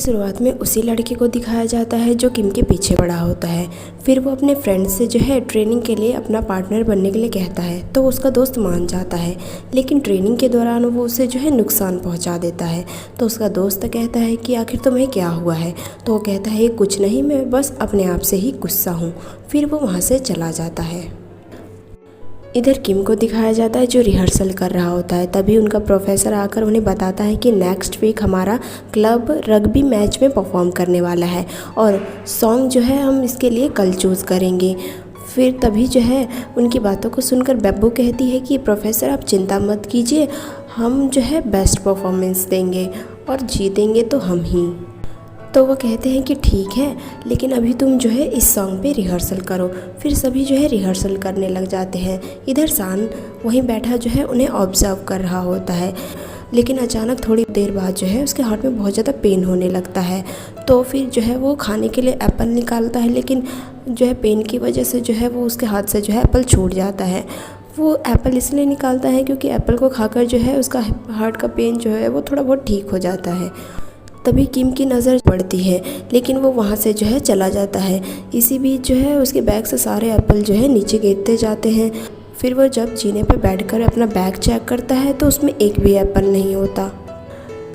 शुरुआत में उसी लड़के को दिखाया जाता है जो किम के पीछे पड़ा होता है। फिर वो अपने फ्रेंड से जो है ट्रेनिंग के लिए अपना पार्टनर बनने के लिए कहता है, तो उसका दोस्त मान जाता है। लेकिन ट्रेनिंग के दौरान वो उसे जो है नुकसान पहुंचा देता है। तो उसका दोस्त कहता है कि आखिर तुम्हें क्या हुआ है। तो वो कहता है कुछ नहीं, मैं बस अपने आप से ही गुस्सा हूँ। फिर वो वहाँ से चला जाता है। इधर किम को दिखाया जाता है जो रिहर्सल कर रहा होता है। तभी उनका प्रोफेसर आकर उन्हें बताता है कि नेक्स्ट वीक हमारा क्लब रग्बी मैच में परफॉर्म करने वाला है और सॉन्ग जो है हम इसके लिए कल चूज़ करेंगे। फिर तभी जो है उनकी बातों को सुनकर बेब्बू कहती है कि प्रोफेसर आप चिंता मत कीजिए, हम जो है बेस्ट परफॉर्मेंस देंगे और जीतेंगे तो हम ही। तो वो कहते हैं कि ठीक है, लेकिन अभी तुम जो है इस सॉन्ग पे रिहर्सल करो। फिर सभी जो है रिहर्सल करने लग जाते हैं। इधर सान वहीं बैठा जो है उन्हें ऑब्जर्व कर रहा होता है। लेकिन अचानक थोड़ी देर बाद जो है उसके हाथ में बहुत ज़्यादा पेन होने लगता है। तो फिर जो है वो खाने के लिए एप्पल निकालता है, लेकिन जो है पेन की वजह से जो है वो उसके हाथ से जो है एप्पल छूट जाता है। वो एप्पल इसलिए निकालता है क्योंकि एप्पल को खाकर जो है उसका हार्ट का पेन जो है वो थोड़ा बहुत ठीक हो जाता है। तभी किम की नज़र पड़ती है, लेकिन वो वहाँ से जो है चला जाता है। इसी बीच जो है उसके बैग से सारे एप्पल जो है नीचे गिरते जाते हैं। फिर वो जब जीने पे बैठकर अपना बैग चेक करता है तो उसमें एक भी एप्पल नहीं होता।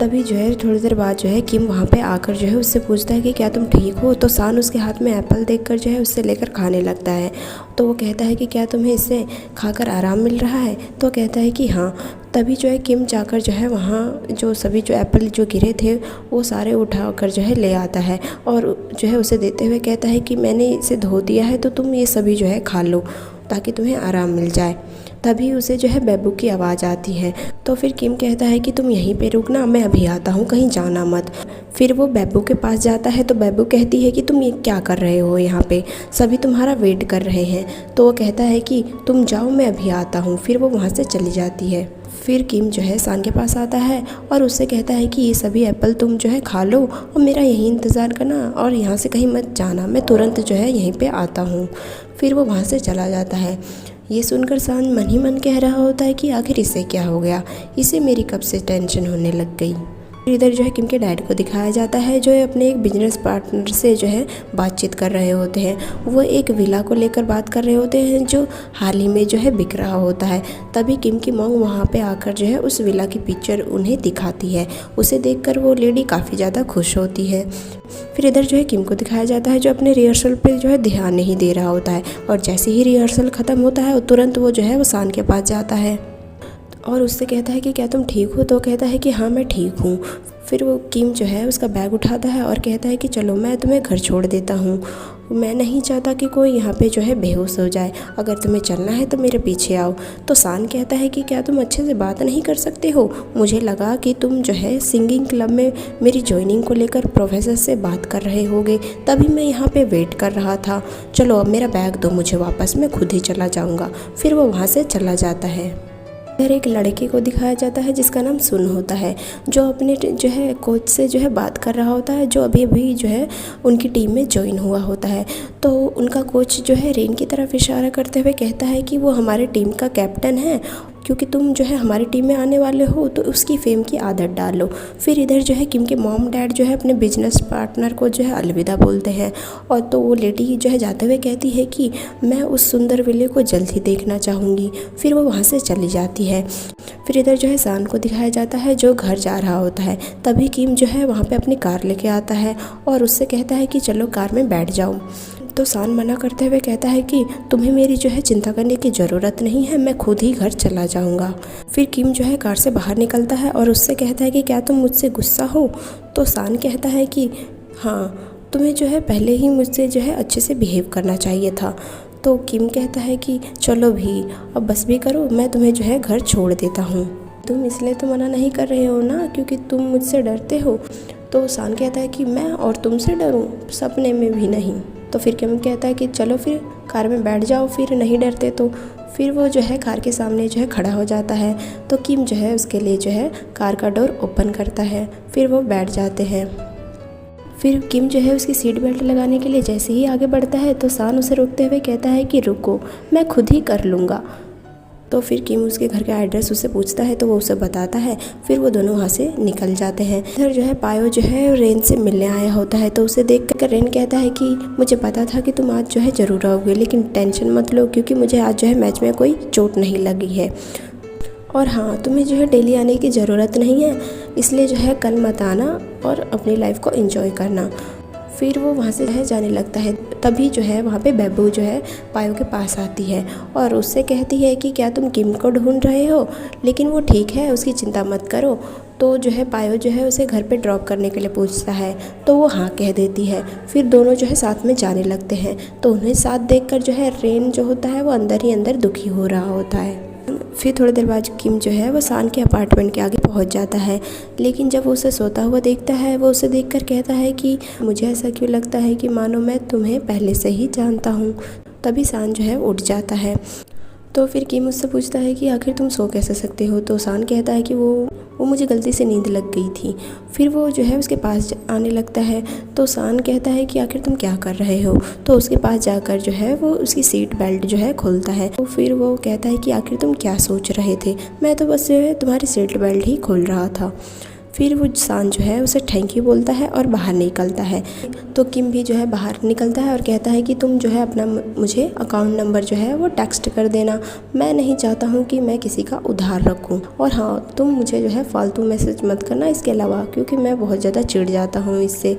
तभी जो है थोड़ी देर बाद जो है किम वहाँ पे आकर जो है उससे पूछता है कि क्या तुम ठीक हो। तो सान उसके हाथ में एप्पल देखकर जो है उससे लेकर खाने लगता है। तो वो कहता है कि क्या तुम्हें इससे खाकर आराम मिल रहा है। तो कहता है कि हाँ। तभी जो है किम जाकर जो है वहाँ जो सभी जो एप्पल जो गिरे थे वो सारे उठा कर जो है ले आता है और जो है उसे देते हुए कहता है कि मैंने इसे धो दिया है, तो तुम ये सभी जो है खा लो ताकि तुम्हें आराम मिल जाए। तभी उसे जो है बेब्बू की आवाज़ आती है। तो फिर किम कहता है कि तुम यहीं पे रुकना, मैं अभी आता हूँ, कहीं जाना मत। फिर वो बेब्बू के पास जाता है तो बेब्बू कहती है कि तुम ये क्या कर रहे हो यहाँ पे, सभी तुम्हारा वेट कर रहे हैं। तो वो कहता है कि तुम जाओ, मैं अभी आता हूँ। फिर वो वहाँ से चली जाती है। फिर किम जो है सान के पास आता है और उससे कहता है कि ये सभी एप्पल तुम जो है खा लो और मेरा यहीं इंतज़ार करना और यहाँ से कहीं मत जाना, मैं तुरंत जो है यहीं पे आता हूँ। फिर वो वहाँ से चला जाता है। ये सुनकर सान मन ही मन कह रहा होता है कि आखिर इसे क्या हो गया, इसे मेरी कब से टेंशन होने लग गई। इधर जो है किम के डैड को दिखाया जाता है जो अपने एक बिजनेस पार्टनर से जो है बातचीत कर रहे होते हैं। वो एक विला को लेकर बात कर रहे होते हैं जो हाल ही में जो है बिक रहा होता है। तभी किम की मॉम वहाँ पे आकर जो है उस विला की पिक्चर उन्हें दिखाती है। उसे देखकर वो लेडी काफ़ी ज़्यादा खुश होती है। फिर इधर जो है किम को दिखाया जाता है जो अपने रिहर्सल पे जो है ध्यान नहीं दे रहा होता है और जैसे ही रिहर्सल ख़त्म होता है तुरंत वो जो है वो सान के पास जाता है और उससे कहता है कि क्या तुम ठीक हो। तो कहता है कि हाँ मैं ठीक हूँ। फिर वो किम जो है उसका बैग उठाता है और कहता है कि चलो मैं तुम्हें घर छोड़ देता हूँ, मैं नहीं चाहता कि कोई यहाँ पे जो है बेहोश हो जाए, अगर तुम्हें चलना है तो मेरे पीछे आओ। तो सान कहता है कि क्या तुम अच्छे से बात नहीं कर सकते हो, मुझे लगा कि तुम जो है सिंगिंग क्लब में मेरी ज्वाइनिंग को लेकर प्रोफेसर से बात कर रहे होगे, तभी मैं यहाँ पे वेट कर रहा था। चलो अब मेरा बैग दो मुझे वापस, मैं खुद ही चला जाऊँगा। फिर वो वहाँ से चला जाता है। इधर एक लड़के को दिखाया जाता है जिसका नाम सुन होता है जो अपने जो है कोच से जो है बात कर रहा होता है जो अभी अभी जो है उनकी टीम में ज्वाइन हुआ होता है। तो उनका कोच जो है रेन की तरफ इशारा करते हुए कहता है कि वो हमारे टीम का कैप्टन है, क्योंकि तुम जो है हमारी टीम में आने वाले हो तो उसकी फेम की आदत डालो। फिर इधर जो है किम के मॉम डैड जो है अपने बिजनेस पार्टनर को जो है अलविदा बोलते हैं और तो वो लेडी जो है जाते हुए कहती है कि मैं उस सुंदर विले को जल्द ही देखना चाहूँगी। फिर वो वहाँ से चली जाती है। फिर इधर जो है सान को दिखाया जाता है जो घर जा रहा होता है। तभी किम जो है वहाँ पे अपनी कार लेके आता है और उससे कहता है कि चलो कार में बैठ जाओ। तो सान मना करते हुए कहता है कि तुम्हें मेरी जो है चिंता करने की ज़रूरत नहीं है, मैं खुद ही घर चला जाऊंगा। फिर किम जो है कार से बाहर निकलता है और उससे कहता है कि क्या तुम मुझसे गुस्सा हो। तो सान कहता है कि हाँ, तुम्हें जो है पहले ही मुझसे जो है अच्छे से बिहेव करना चाहिए था। तो किम कहता है कि चलो भी अब बस भी करो, मैं तुम्हें जो है घर छोड़ देता हूँ। तुम इसलिए तो मना नहीं कर रहे हो ना क्योंकि तुम मुझसे डरते हो। तो सान कहता है कि मैं और तुमसे डरूं, सपने में भी नहीं। तो फिर किम कहता है कि चलो फिर कार में बैठ जाओ, फिर नहीं डरते तो। फिर वो जो है कार के सामने जो है खड़ा हो जाता है। तो किम जो है उसके लिए जो है कार का डोर ओपन करता है। फिर वो बैठ जाते हैं। फिर किम जो है उसकी सीट बेल्ट लगाने के लिए जैसे ही आगे बढ़ता है तो सान उसे रोकते हुए कहता है कि रुको, मैं खुद ही कर लूँगा। तो फिर किम उसके घर का एड्रेस उससे पूछता है तो वो उसे बताता है। फिर वो दोनों वहाँ से निकल जाते हैं। इधर जो है पायो जो है रेन से मिलने आया होता है, तो उसे देख कर रेन कहता है कि मुझे पता था कि तुम आज जो है ज़रूर आओगे, लेकिन टेंशन मत लो क्योंकि मुझे आज जो है मैच में कोई चोट नहीं लगी है। और हाँ, तुम्हें जो है डेली आने की ज़रूरत नहीं है, इसलिए जो है कल मत आना और अपनी लाइफ को एंजॉय करना। फिर वो वहाँ से जो है जाने लगता है। तभी जो है वहाँ पे बेबू जो है पायो के पास आती है और उससे कहती है कि क्या तुम किम को ढूंढ रहे हो, लेकिन वो ठीक है, उसकी चिंता मत करो। तो जो है पायो जो है उसे घर पे ड्रॉप करने के लिए पूछता है, तो वो हाँ कह देती है। फिर दोनों जो है साथ में जाने लगते हैं। तो उन्हें साथ देखकर जो है रेन जो होता है वो अंदर ही अंदर दुखी हो रहा होता है। फिर थोड़ी देर बाद किम जो है वो सान के अपार्टमेंट के आगे पहुंच जाता है, लेकिन जब वो उसे सोता हुआ देखता है वो उसे देखकर कहता है कि मुझे ऐसा क्यों लगता है कि मानो मैं तुम्हें पहले से ही जानता हूँ। तभी सान जो है उठ जाता है। तो फिर किम उससे पूछता है कि आखिर तुम सो कैसे सकते हो। तो सान कहता है कि वो मुझे गलती से नींद लग गई थी। फिर वो जो है उसके पास आने लगता है। तो सान कहता है कि आखिर तुम क्या कर रहे हो। तो उसके पास जाकर जो है वो उसकी सीट बेल्ट जो है खोलता है। तो फिर वो कहता है कि आखिर तुम क्या सोच रहे थे, मैं तो बस जो है तुम्हारी सीट बेल्ट ही खोल रहा था। फिर वो सान जो है उसे थैंक यू बोलता है और बाहर निकलता है। तो किम भी जो है बाहर निकलता है और कहता है कि तुम जो है अपना मुझे अकाउंट नंबर जो है वो टेक्स्ट कर देना, मैं नहीं चाहता हूँ कि मैं किसी का उधार रखूँ। और हाँ, तुम मुझे जो है फालतू मैसेज मत करना इसके अलावा, क्योंकि मैं बहुत ज़्यादा चिढ़ जाता हूँ इससे।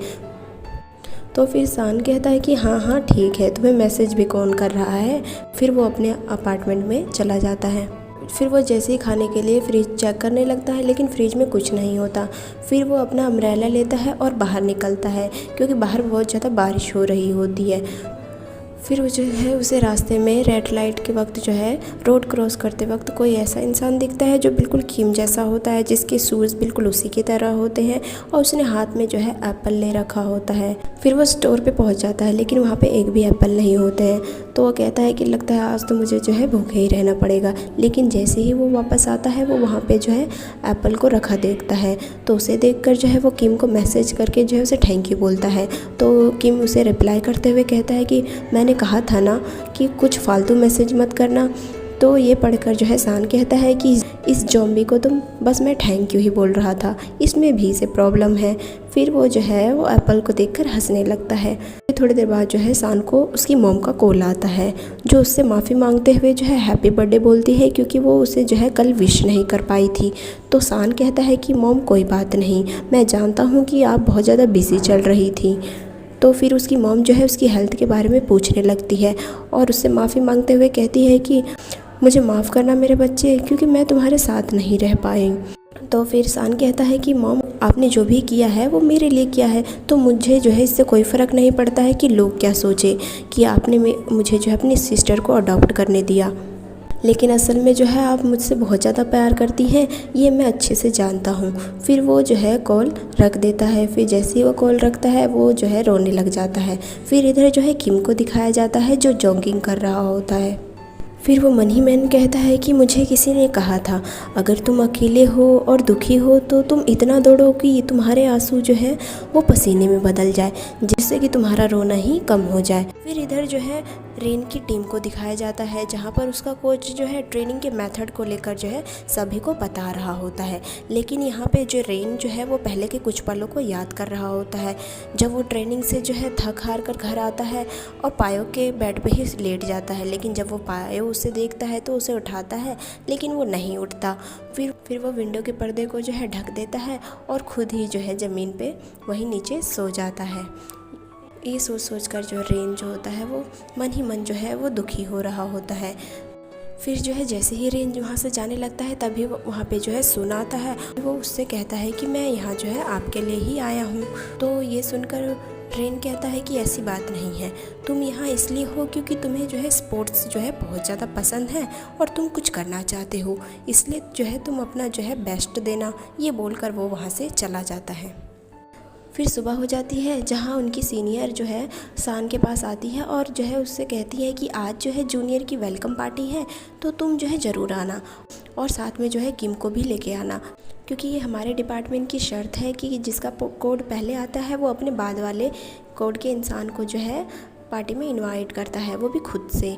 तो फिर सान कहता है कि हाँ हाँ ठीक है, तुम्हें मैसेज भी कौन कर रहा है। फिर वो अपने अपार्टमेंट में चला जाता है। फिर वो जैसे ही खाने के लिए फ्रिज चेक करने लगता है, लेकिन फ्रिज में कुछ नहीं होता। फिर वो अपना अम्ब्रेला लेता है और बाहर निकलता है, क्योंकि बाहर बहुत ज़्यादा बारिश हो रही होती है। फिर वो जो है उसे रास्ते में रेड लाइट के वक्त जो है रोड क्रॉस करते वक्त कोई ऐसा इंसान दिखता है जो बिल्कुल किम जैसा होता है, जिसके शूज़ बिल्कुल उसी की तरह होते हैं और उसने हाथ में जो है एप्पल ले रखा होता है। फिर वो स्टोर पे पहुंच जाता है, लेकिन वहाँ पे एक भी एप्पल नहीं होते हैं। तो वो कहता है कि लगता है आज तो मुझे जो है भूखे ही रहना पड़ेगा। लेकिन जैसे ही वो वापस आता है वो वहाँ पे जो है एप्पल को रखा देखता है। तो उसे देखकर जो है वो किम को मैसेज करके जो है उसे थैंक यू बोलता है। तो किम उसे रिप्लाई करते हुए कहता है कि मैंने कहा था ना कि कुछ फालतू मैसेज मत करना। तो ये पढ़कर जो है सान कहता है कि इस ज़ॉम्बी को तुम बस मैं थैंक यू ही बोल रहा था, इसमें भी से प्रॉब्लम है। फिर वो जो है वो एप्पल को देखकर हंसने लगता है। फिर थोड़ी देर बाद जो है सान को उसकी मॉम का कॉल आता है, जो उससे माफ़ी मांगते हुए जो है हैप्पी बर्थडे बोलती है, क्योंकि वो उसे जो है कल विश नहीं कर पाई थी। तो सान कहता है कि मॉम कोई बात नहीं, मैं जानता हूँ कि आप बहुत ज़्यादा बिजी चल रही थी। तो फिर उसकी मॉम जो है उसकी हेल्थ के बारे में पूछने लगती है और उससे माफ़ी मांगते हुए कहती है कि मुझे माफ़ करना मेरे बच्चे, क्योंकि मैं तुम्हारे साथ नहीं रह पाई। तो फिर सान कहता है कि मॉम आपने जो भी किया है वो मेरे लिए किया है, तो मुझे जो है इससे कोई फ़र्क नहीं पड़ता है कि लोग क्या सोचे कि आपने मुझे जो है अपनी सिस्टर को अडॉप्ट करने दिया। लेकिन असल में जो है आप मुझसे बहुत ज़्यादा प्यार करती हैं, ये मैं अच्छे से जानता हूँ। फिर वो जो है कॉल रख देता है। फिर जैसे ही वो कॉल रखता है वो जो है रोने लग जाता है। फिर इधर जो है किम को दिखाया जाता है जो जॉगिंग कर रहा होता है। फिर वो मन ही मन कहता है कि मुझे किसी ने कहा था अगर तुम अकेले हो और दुखी हो तो तुम इतना दौड़ो कि तुम्हारे आंसू जो है वो पसीने में बदल जाए, जिससे कि तुम्हारा रोना ही कम हो जाए। फिर इधर जो है रेन की टीम को दिखाया जाता है, जहाँ पर उसका कोच जो है ट्रेनिंग के मेथड को लेकर जो है सभी को बता रहा होता है। लेकिन यहाँ पे जो रेन जो है वो पहले के कुछ पलों को याद कर रहा होता है, जब वो ट्रेनिंग से जो है थक हार कर घर आता है और पायो के बेड पे ही लेट जाता है। लेकिन जब वो पायो उसे देखता है तो उसे उठाता है, लेकिन वो नहीं उठता। फिर वो विंडो के पर्दे को जो है ढक देता है और खुद ही जो है ज़मीन पे वहीं नीचे सो जाता है। ये सोच कर जो रेन जो होता है वो मन ही मन जो है वो दुखी हो रहा होता है। फिर जो है जैसे ही रेन वहाँ से जाने लगता है तभी वो वहाँ पे जो है सुन आता है। वो उससे कहता है कि मैं यहाँ जो है आपके लिए ही आया हूँ। तो ये सुनकर रेन कहता है कि ऐसी बात नहीं है, तुम यहाँ इसलिए हो क्योंकि तुम्हें जो है स्पोर्ट्स जो है बहुत ज़्यादा पसंद है और तुम कुछ करना चाहते हो, इसलिए जो है तुम अपना जो है बेस्ट देना। ये बोलकर वो वहाँ से चला जाता है। फिर सुबह हो जाती है, जहाँ उनकी सीनियर जो है सान के पास आती है और जो है उससे कहती है कि आज जो है जूनियर की वेलकम पार्टी है, तो तुम जो है ज़रूर आना और साथ में जो है किम को भी लेके आना, क्योंकि ये हमारे डिपार्टमेंट की शर्त है कि जिसका कोड पहले आता है वो अपने बाद वाले कोड के इंसान को जो है पार्टी में इनवाइट करता है, वो भी खुद से।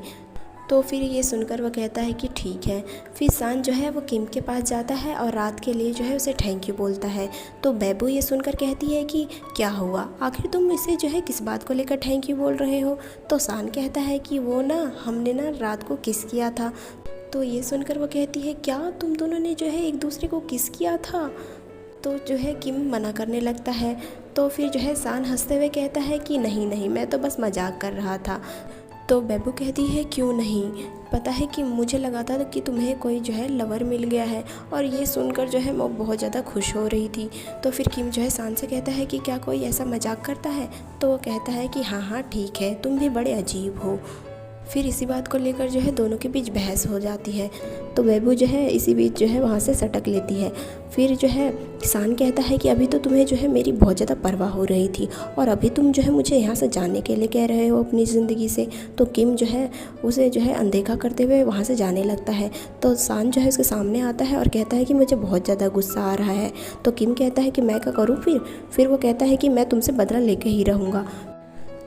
तो फिर ये सुनकर वो कहता है कि ठीक है। फिर सान जो है वो किम के पास जाता है और रात के लिए जो है उसे थैंक यू बोलता है। तो बेबू ये सुनकर कहती है कि क्या हुआ, आखिर तुम इसे जो है किस बात को लेकर थैंक यू बोल रहे हो। तो सान कहता है कि वो ना हमने ना रात को किस किया था। तो ये सुनकर वो कहती है क्या तुम दोनों ने जो है एक दूसरे को किस किया था। तो जो है किम मना करने लगता है। तो फिर जो है सान हंसते हुए कहता है कि नहीं नहीं, मैं तो बस मजाक कर रहा था। तो बेबू कहती है क्यों नहीं, पता है कि मुझे लगा था कि तुम्हें कोई जो है लवर मिल गया है। और ये सुनकर जो है वो बहुत ज़्यादा खुश हो रही थी। तो फिर किम जो है सान से कहता है कि क्या कोई ऐसा मजाक करता है। तो वो कहता है कि हाँ हाँ ठीक है, तुम भी बड़े अजीब हो। फिर इसी बात को लेकर जो है दोनों के बीच बहस हो जाती है। तो बेबू जो है इसी बीच जो है वहाँ से सटक लेती है। फिर जो है सान कहता है कि अभी तो तुम्हें जो है मेरी बहुत ज़्यादा परवाह हो रही थी और अभी तुम जो है मुझे यहाँ से जाने के लिए कह रहे हो अपनी ज़िंदगी से। तो किम जो है उसे जो है अनदेखा करते हुए वहाँ से जाने लगता है। तो सान जो है उसके सामने आता है और कहता है कि मुझे बहुत ज़्यादा गुस्सा आ रहा है। तो किम कहता है कि मैं क्या करूँ फिर वो कहता है कि मैं तुमसे बदला लेके ही रहूँगा।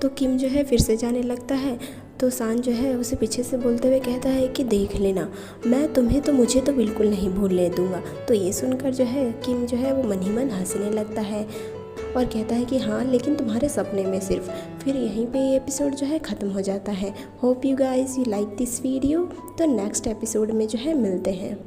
तो किम जो है फिर से जाने लगता है। तो सान जो है उसे पीछे से बोलते हुए कहता है कि देख लेना, मैं तुम्हें तो मुझे तो बिल्कुल नहीं भूलने दूंगा। तो ये सुनकर जो है किम जो है वो मन ही मन हंसने लगता है और कहता है कि हाँ लेकिन तुम्हारे सपने में सिर्फ। फिर यहीं पे ये एपिसोड जो है ख़त्म हो जाता है। Hope you guys you like this video. तो नेक्स्ट एपिसोड में जो है मिलते हैं।